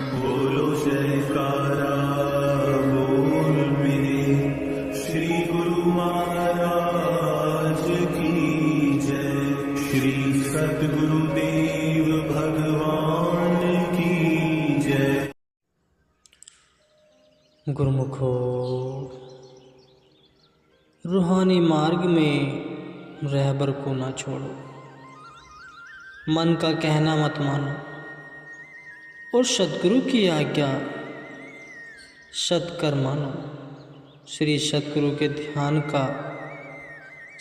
बोलो जयकारा बोल मेरे श्री गुरु महाराज की जय। श्री सतगुरुदेव भगवान की जय। गुरुमुखो, रूहानी मार्ग में रहबर को ना छोड़ो, मन का कहना मत मानो और सतगुरु की आज्ञा सत्कर मानो। श्री सतगुरु के ध्यान का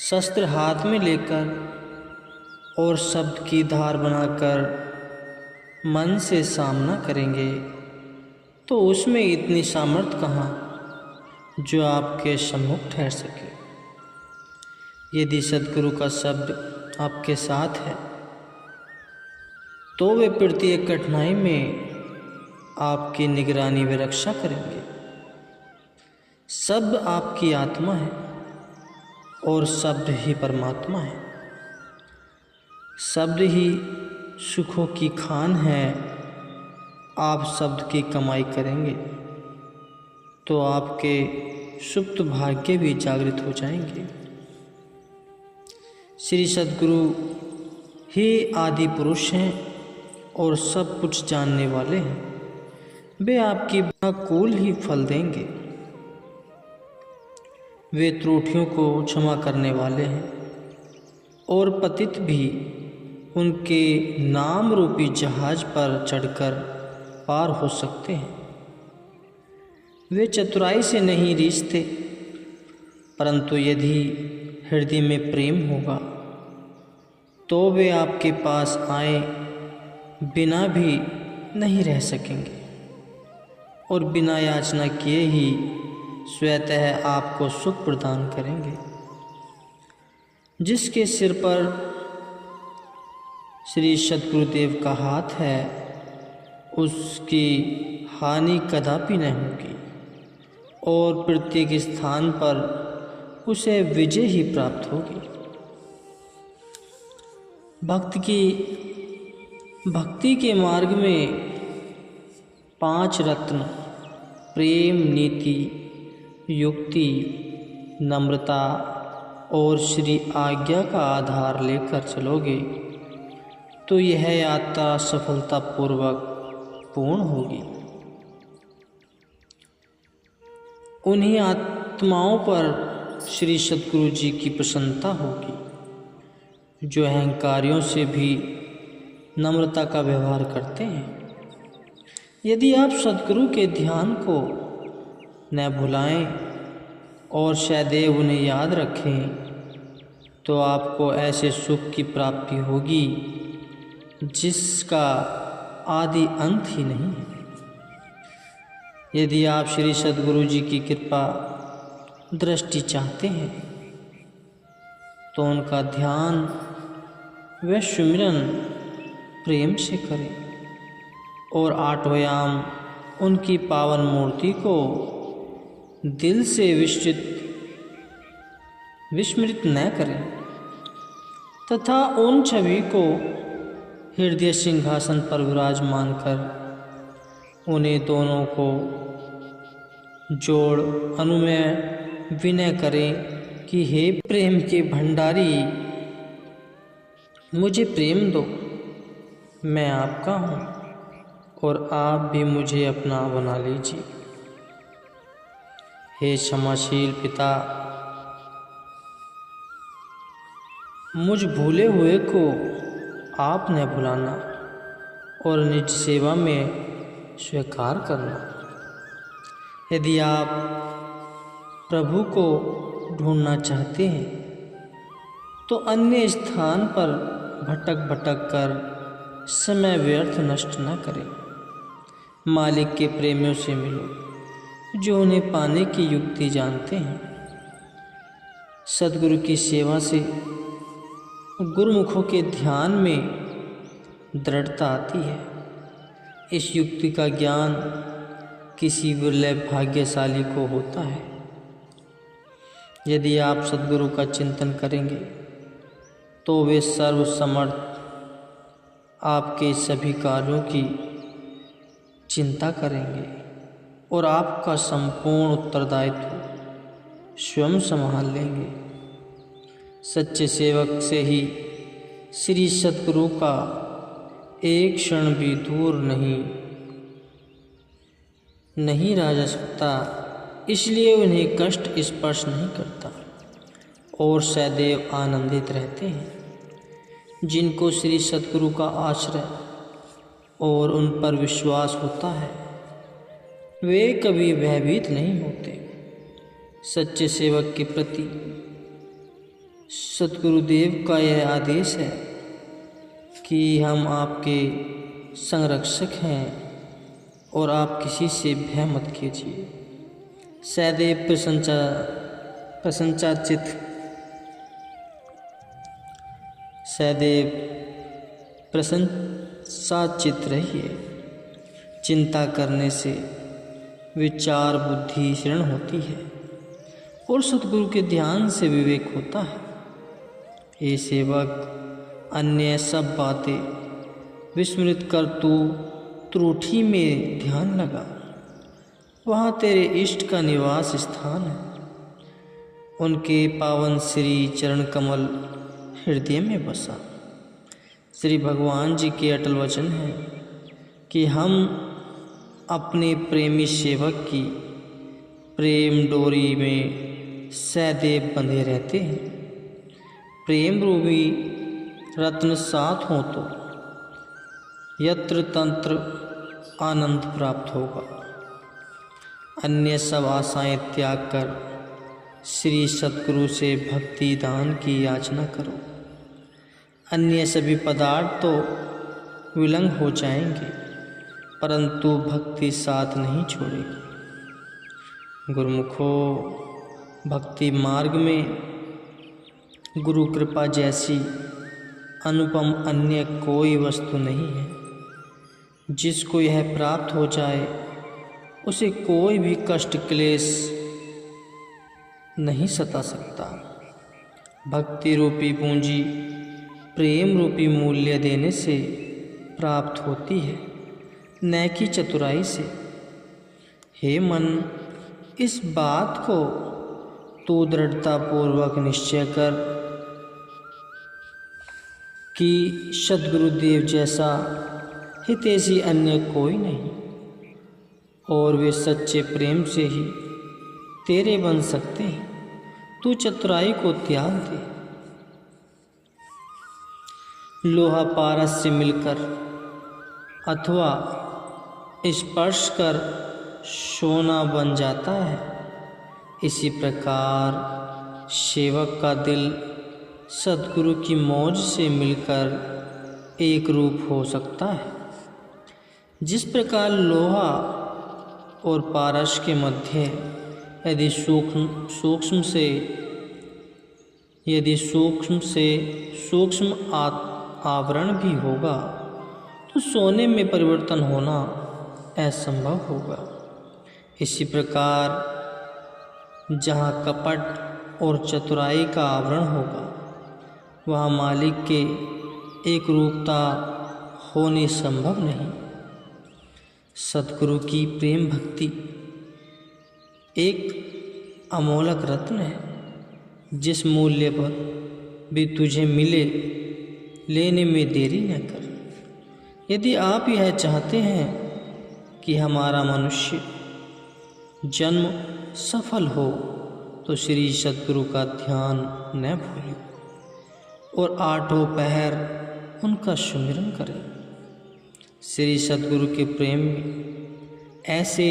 शस्त्र हाथ में लेकर और शब्द की धार बनाकर मन से सामना करेंगे तो उसमें इतनी सामर्थ्य कहाँ जो आपके सम्मुख ठहर सके। यदि सतगुरु का शब्द आपके साथ है तो वे प्रत्येक कठिनाई में आपकी निगरानी व रक्षा करेंगे। शब्द आपकी आत्मा है और शब्द ही परमात्मा है। शब्द ही सुखों की खान है। आप शब्द की कमाई करेंगे तो आपके सुप्त भाग्य भी जागृत हो जाएंगे। श्री सतगुरु ही आदि पुरुष हैं और सब कुछ जानने वाले हैं। वे आपकी अनुकूल ही फल देंगे। वे त्रुटियों को क्षमा करने वाले हैं और पतित भी उनके नाम रूपी जहाज पर चढ़कर पार हो सकते हैं। वे चतुराई से नहीं रीझते, परंतु यदि हृदय में प्रेम होगा तो वे आपके पास आए बिना भी नहीं रह सकेंगे और बिना याचना किए ही स्वतः आपको सुख प्रदान करेंगे। जिसके सिर पर श्री सतगुरुदेव का हाथ है उसकी हानि कदापि नहीं होगी और प्रत्येक स्थान पर उसे विजय ही प्राप्त होगी। भक्ति के मार्ग में 5 रत्न प्रेम, नीति, युक्ति, नम्रता और श्री आज्ञा का आधार लेकर चलोगे तो यह यात्रा सफलतापूर्वक पूर्ण होगी। उन्हीं आत्माओं पर श्री सतगुरु जी की प्रसन्नता होगी जो अहंकारियों से भी नम्रता का व्यवहार करते हैं। यदि आप सतगुरु के ध्यान को न भुलाएं और सदैव उन्हें याद रखें तो आपको ऐसे सुख की प्राप्ति होगी जिसका आदि अंत ही नहीं है। यदि आप श्री सतगुरु जी की कृपा दृष्टि चाहते हैं तो उनका ध्यान व सुमिरन प्रेम से करें और 8 याम उनकी पावन मूर्ति को दिल से विस्मृत न करें तथा उन छवि को हृदय सिंहासन पर विराजमान कर उन्हें दोनों को जोड़ अनुमेय विनय करें कि हे प्रेम के भंडारी, मुझे प्रेम दो, मैं आपका हूँ और आप भी मुझे अपना बना लीजिए। हे क्षमाशील पिता, मुझ भूले हुए को आप न भुलाना और निज सेवा में स्वीकार करना। यदि आप प्रभु को ढूंढना चाहते हैं तो अन्य स्थान पर भटक कर समय व्यर्थ नष्ट न करें। मालिक के प्रेमियों से मिलो जो उन्हें पाने की युक्ति जानते हैं। सद्गुरु की सेवा से गुरुमुखों के ध्यान में दृढ़ता आती है। इस युक्ति का ज्ञान किसी दुर्लभ भाग्यशाली को होता है। यदि आप सद्गुरु का चिंतन करेंगे तो वे सर्वसमर्थ आपके सभी कार्यों की चिंता करेंगे और आपका संपूर्ण उत्तरदायित्व स्वयं संभाल लेंगे। सच्चे सेवक से ही श्री सद्गुरु का एक क्षण भी दूर नहीं रह जा सकता, इसलिए उन्हें कष्ट स्पर्श नहीं करता और सदैव आनंदित रहते हैं। जिनको श्री सद्गुरु का आश्रय और उन पर विश्वास होता है वे कभी भयभीत नहीं होते। सच्चे सेवक के प्रति सद्गुरुदेव का यह आदेश है कि हम आपके संरक्षक हैं और आप किसी से भय मत कीजिए। सदैव प्रसन्नचित्त रहिए। चिंता करने से विचार बुद्धि क्षीण होती है और सद्गुरु के ध्यान से विवेक होता है। ये सेवक अन्य सब बातें विस्मृत कर तू त्रुटि में ध्यान लगा। वहाँ तेरे इष्ट का निवास स्थान है। उनके पावन श्री चरण कमल हृदय में बसा। श्री भगवान जी के अटल वचन है कि हम अपने प्रेमी सेवक की प्रेम डोरी में सदैव बंधे रहते हैं। प्रेम रूपी रत्न साथ हो तो यत्र तंत्र आनंद प्राप्त होगा। अन्य सब आशाएं त्याग कर श्री सद्गुरु से भक्ति दान की याचना करो। अन्य सभी पदार्थ तो विलंग हो जाएंगे परंतु भक्ति साथ नहीं छोड़ेगी। गुरुमुखो, भक्ति मार्ग में गुरु कृपा जैसी अनुपम अन्य कोई वस्तु नहीं है। जिसको यह प्राप्त हो जाए उसे कोई भी कष्ट क्लेश नहीं सता सकता। भक्ति रूपी पूंजी प्रेम रूपी मूल्य देने से प्राप्त होती है, न कि चतुराई से। हे मन, इस बात को तू दृढ़तापूर्वक निश्चय कर कि सद्गुरुदेव जैसा हितैषी अन्य कोई नहीं और वे सच्चे प्रेम से ही तेरे बन सकते हैं। तू चतुराई को त्याग दे। लोहा पारस से मिलकर अथवा स्पर्श कर सोना बन जाता है, इसी प्रकार सेवक का दिल सद्गुरु की मौज से मिलकर एक रूप हो सकता है। जिस प्रकार लोहा और पारस के मध्य यदि सूक्ष्म से सूक्ष्म आवरण भी होगा तो सोने में परिवर्तन होना असंभव होगा। इसी प्रकार जहाँ कपट और चतुराई का आवरण होगा वहाँ मालिक के एक रूपता होनी संभव नहीं। सद्गुरु की प्रेम भक्ति एक अमोलक रत्न है, जिस मूल्य पर भी तुझे मिले लेने में देरी न कर। यदि आप यह चाहते हैं कि हमारा मनुष्य जन्म सफल हो तो श्री सद्गुरु का ध्यान न भूलें और आठों पहर उनका सुमिरन करें। श्री सद्गुरु के प्रेम में ऐसे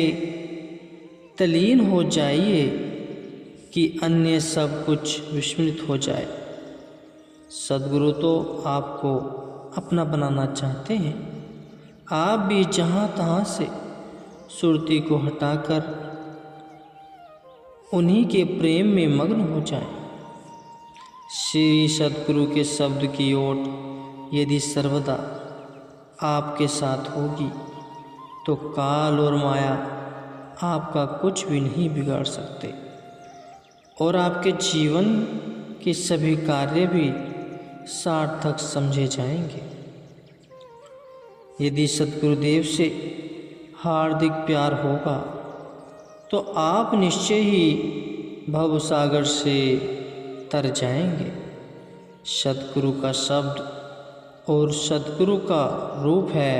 तलीन हो जाइए कि अन्य सब कुछ विस्मृत हो जाए। सद्गुरु तो आपको अपना बनाना चाहते हैं। आप भी जहाँ तहाँ से सुरती को हटाकर उन्हीं के प्रेम में मग्न हो जाएं। श्री सद्गुरु के शब्द की ओट यदि सर्वदा आपके साथ होगी तो काल और माया आपका कुछ भी नहीं बिगाड़ सकते और आपके जीवन के सभी कार्य भी सार्थक समझे जाएंगे। यदि सद्गुरुदेव से हार्दिक प्यार होगा तो आप निश्चय ही भवसागर से तर जाएंगे। सद्गुरु का शब्द और सद्गुरु का रूप है।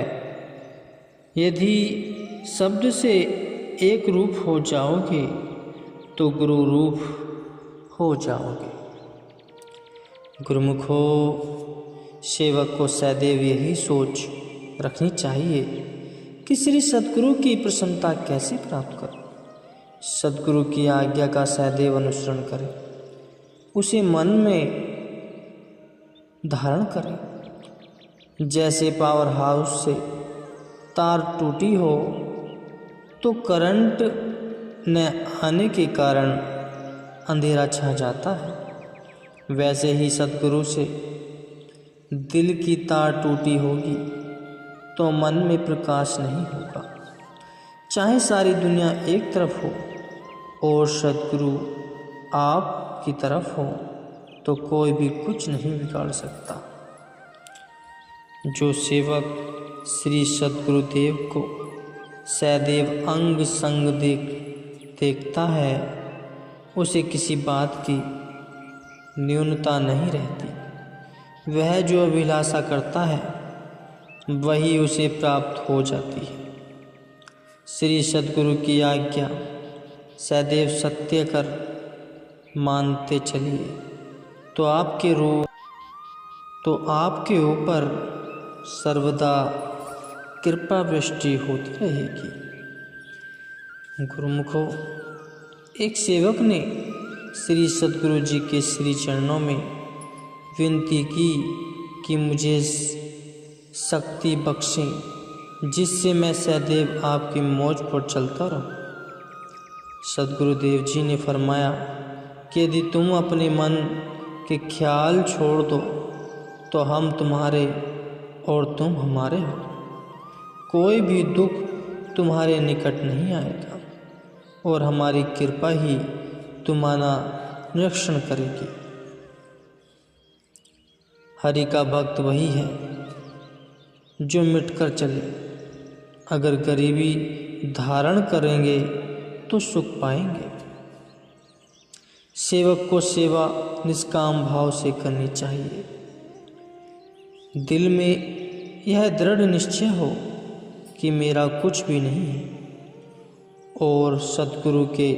यदि शब्द से एक रूप हो जाओगे तो गुरु रूप हो जाओगे। गुरुमुखो, सेवक को सदैव यही सोच रखनी चाहिए कि श्री सद्गुरु की प्रसन्नता कैसे प्राप्त करें। सद्गुरु की आज्ञा का सदैव अनुसरण करें, उसे मन में धारण करें। जैसे पावर हाउस से तार टूटी हो तो करंट न आने के कारण अंधेरा छा जाता है, वैसे ही सद्गुरु से दिल की तार टूटी होगी तो मन में प्रकाश नहीं होगा। चाहे सारी दुनिया एक तरफ हो और सद्गुरु आपकी तरफ हो तो कोई भी कुछ नहीं बिगाड़ सकता। जो सेवक श्री सद्गुरुदेव को सदैव अंग संग देखता है, उसे किसी बात की न्यूनता नहीं रहती। वह जो अभिलाषा करता है वही उसे प्राप्त हो जाती है। श्री सद्गुरु की आज्ञा सदैव सत्य कर मानते चलिए तो आपके ऊपर सर्वदा कृपा वृष्टि होती रहेगी। गुरुमुखो, एक सेवक ने श्री सद्गुरु जी के श्री चरणों में विनती की कि मुझे शक्ति बख्शें जिससे मैं सदैव आपकी मौज पर चलता रहूं। सद्गुरुदेव जी ने फरमाया कि यदि तुम अपने मन के ख्याल छोड़ दो तो हम तुम्हारे और तुम हमारे हो। कोई भी दुख तुम्हारे निकट नहीं आएगा और हमारी कृपा ही तुम्हारा निरीक्षण करेगी। हरि का भक्त वही है जो मिटकर चले। अगर गरीबी धारण करेंगे तो सुख पाएंगे। सेवक को सेवा निष्काम भाव से करनी चाहिए। दिल में यह दृढ़ निश्चय हो कि मेरा कुछ भी नहीं है और सद्गुरु के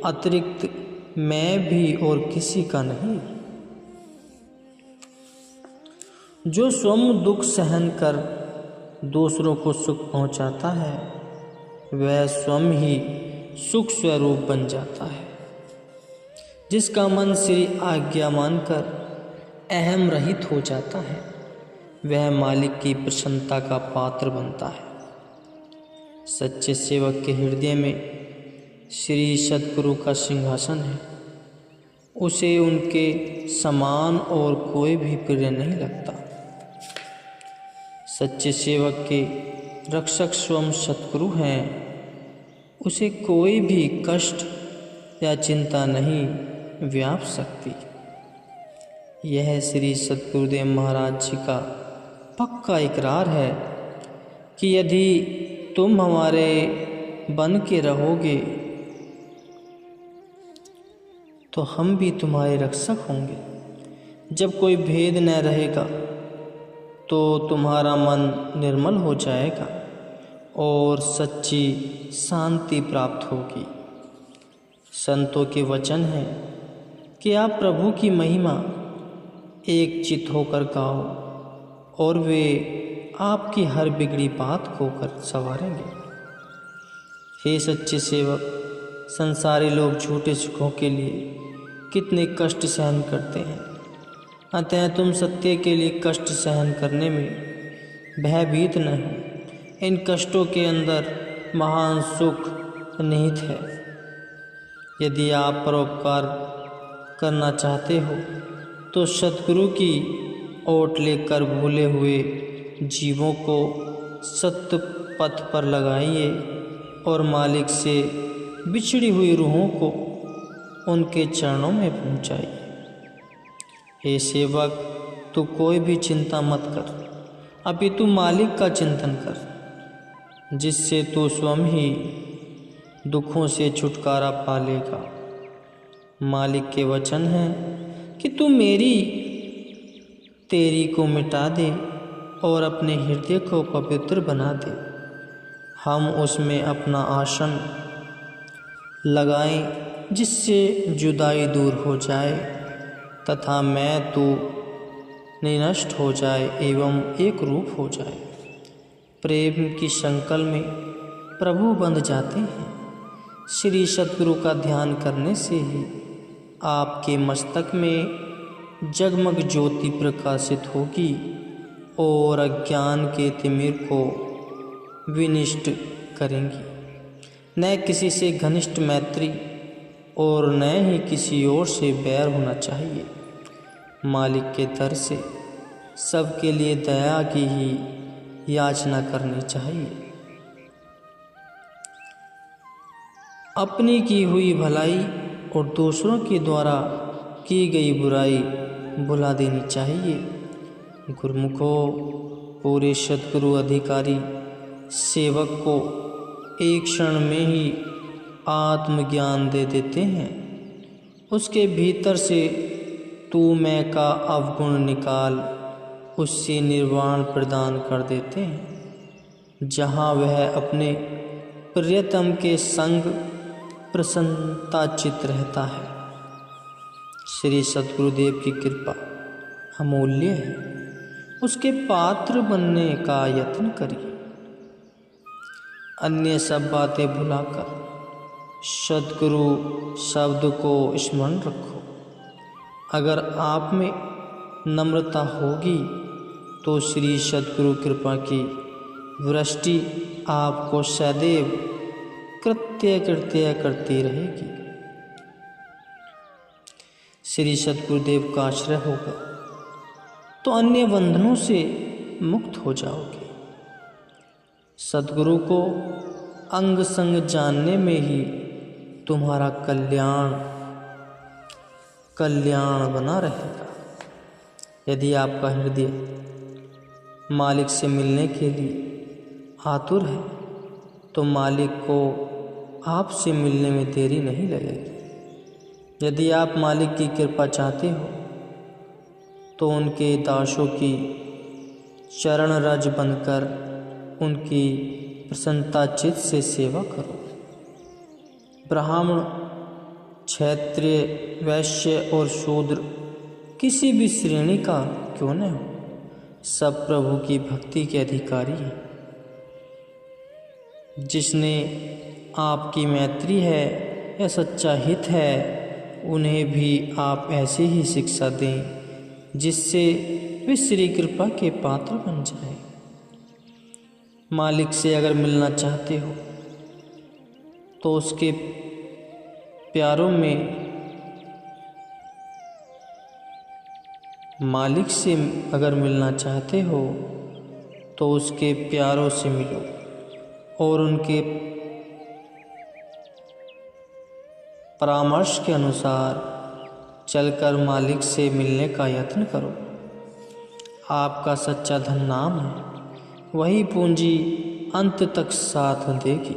अतिरिक्त मैं भी और किसी का नहीं। जो स्वयं दुख सहन कर दूसरों को सुख पहुंचाता है वह स्वयं ही सुख स्वरूप बन जाता है। जिसका मन श्री आज्ञा मानकर अहम रहित हो जाता है वह मालिक की प्रसन्नता का पात्र बनता है। सच्चे सेवक के हृदय में श्री सद्गुरु का सिंहासन है। उसे उनके समान और कोई भी प्रिय नहीं लगता। सच्चे सेवक के रक्षक स्वयं सद्गुरु हैं। उसे कोई भी कष्ट या चिंता नहीं व्याप सकती। यह श्री सद्गुरुदेव महाराज जी का पक्का इकरार है कि यदि तुम हमारे बन के रहोगे तो हम भी तुम्हारे रक्षक होंगे। जब कोई भेद न रहेगा तो तुम्हारा मन निर्मल हो जाएगा और सच्ची शांति प्राप्त होगी। संतों के वचन है कि आप प्रभु की महिमा एक चित होकर गाओ और वे आपकी हर बिगड़ी बात को कर संवारेंगे। हे सच्चे सेवक, संसारी लोग झूठे सुखों के लिए कितने कष्ट सहन करते हैं, अतः तुम सत्य के लिए कष्ट सहन करने में भयभीत न हो। इन कष्टों के अंदर महान सुख निहित है। यदि आप परोपकार करना चाहते हो तो सद्गुरु की ओट लेकर भूले हुए जीवों को सत्य पथ पर लगाइए और मालिक से बिछड़ी हुई रूहों को उनके चरणों में पहुंचाइए। हे सेवक, तू कोई भी चिंता मत कर, अपितु मालिक का चिंतन कर। जिससे तू स्वयं ही दुखों से छुटकारा पा लेगा। मालिक के वचन है कि तू तेरी को मिटा दे और अपने हृदय को पवित्र बना दे। हम उसमें अपना आसन लगाएं जिससे जुदाई दूर हो जाए तथा मैं तू निनष्ट हो जाए एवं एक रूप हो जाए। प्रेम की संकल में प्रभु बंध जाते हैं। श्री सद्गुरु का ध्यान करने से ही आपके मस्तक में जगमग ज्योति प्रकाशित होगी और अज्ञान के तिमिर को विनिष्ट करेंगी। न किसी से घनिष्ठ मैत्री और न ही किसी और से बैर होना चाहिए। मालिक के दर से सबके लिए दया की ही याचना करनी चाहिए। अपनी की हुई भलाई और दूसरों के द्वारा की गई बुराई भुला देनी चाहिए। गुरुमुखों, पूरे सद्गुरु अधिकारी सेवक को एक क्षण में ही आत्मज्ञान दे देते हैं। उसके भीतर से तू मैं का अवगुण निकाल उससे निर्वाण प्रदान कर देते हैं, जहाँ वह अपने प्रियतम के संग प्रसन्नताचित रहता है। श्री सद्गुरुदेव की कृपा अमूल्य है, उसके पात्र बनने का यत्न करिए। अन्य सब बातें भुलाकर सद्गुरु शब्द को स्मरण रखो। अगर आप में नम्रता होगी तो श्री सद्गुरु कृपा की वृष्टि आपको सदैव कृत्य करती रहेगी। श्री सद्गुरुदेव का आश्रय होगा तो अन्य बंधनों से मुक्त हो जाओगे। सद्गुरु को अंग संग जानने में ही तुम्हारा कल्याण बना रहेगा। यदि आपका हृदय मालिक से मिलने के लिए आतुर है तो मालिक को आपसे मिलने में देरी नहीं लगेगी। यदि आप मालिक की कृपा चाहते हो तो उनके दासों की चरण रज बनकर उनकी प्रसन्नता चित्त से सेवा करो। ब्राह्मण, क्षत्रिय, वैश्य और शूद्र किसी भी श्रेणी का क्यों न हो, सब प्रभु की भक्ति के अधिकारी हैं। जिसने आपकी मैत्री है या सच्चा हित है, उन्हें भी आप ऐसे ही शिक्षा दें जिससे वे श्री कृपा के पात्र बन जाए। मालिक से अगर मिलना चाहते हो तो उसके प्यारों में मालिक से अगर मिलना चाहते हो तो उसके प्यारों से मिलो और उनके परामर्श के अनुसार चलकर मालिक से मिलने का यत्न करो। आपका सच्चा धन नाम है, वही पूंजी अंत तक साथ देगी।